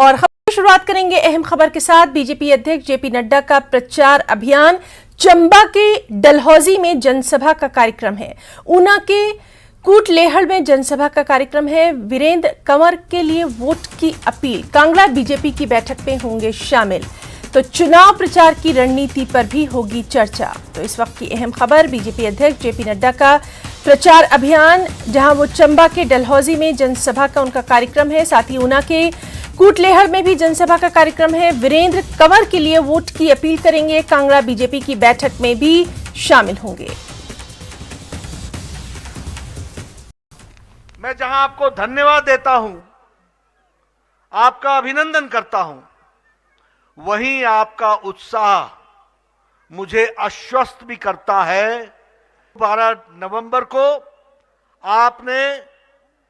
और खबर की शुरुआत करेंगे अहम खबर के साथ। बीजेपी अध्यक्ष जेपी नड्डा का प्रचार अभियान। चंबा के डलहौजी में जनसभा का कार्यक्रम है। ऊना के कूटलेहड़ में जनसभा का कार्यक्रम है। वीरेंद्र कंवर के लिए वोट की अपील। कांगड़ा बीजेपी की बैठक में होंगे शामिल। तो चुनाव प्रचार की रणनीति पर भी होगी चर्चा। तो इस वक्त की अहम खबर, बीजेपी अध्यक्ष जेपी नड्डा का प्रचार अभियान, जहां वो चंबा के डलहौजी में जनसभा का उनका कार्यक्रम है। साथ ही ऊना के कूटलेहड़ में भी जनसभा का कार्यक्रम है। वीरेंद्र कंवर के लिए वोट की अपील करेंगे। कांगड़ा बीजेपी की बैठक में भी शामिल होंगे। मैं जहां आपको धन्यवाद देता हूं, आपका अभिनंदन करता हूं, वहीं आपका उत्साह मुझे आश्वस्त भी करता है। 12 नवंबर को आपने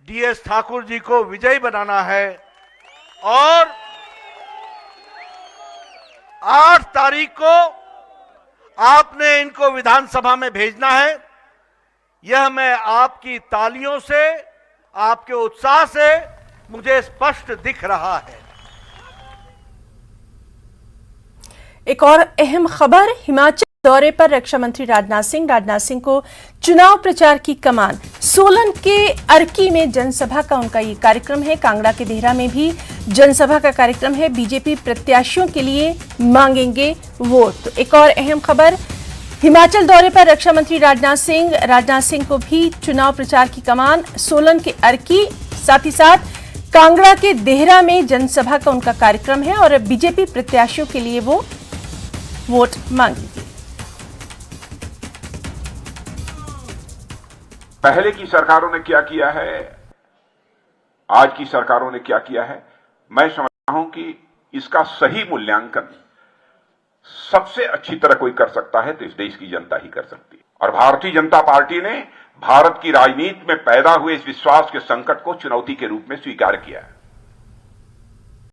डीएस ठाकुर जी को विजयी बनाना है और 8 तारीख को आपने इनको विधानसभा में भेजना है। यह मैं आपकी तालियों से, आपके उत्साह से मुझे स्पष्ट दिख रहा है। एक और अहम खबर, हिमाचल दौरे पर रक्षा मंत्री राजनाथ सिंह को चुनाव प्रचार की कमान। सोलन के अर्की में जनसभा का उनका ये कार्यक्रम है। कांगड़ा के देहरा में भी जनसभा का कार्यक्रम है। बीजेपी प्रत्याशियों के लिए मांगेंगे वोट। तो एक और अहम खबर, हिमाचल दौरे पर रक्षा मंत्री राजनाथ सिंह को भी चुनाव प्रचार की कमान। सोलन के अर्की, साथ ही साथ कांगड़ा के देहरा में जनसभा का उनका कार्यक्रम है और बीजेपी प्रत्याशियों के लिए वो वोट मांगेंगे। पहले की सरकारों ने क्या किया है, आज की सरकारों ने क्या किया है, मैं समझता हूं कि इसका सही मूल्यांकन सबसे अच्छी तरह कोई कर सकता है तो इस देश की जनता ही कर सकती है। और भारतीय जनता पार्टी ने भारत की राजनीति में पैदा हुए इस विश्वास के संकट को चुनौती के रूप में स्वीकार किया है।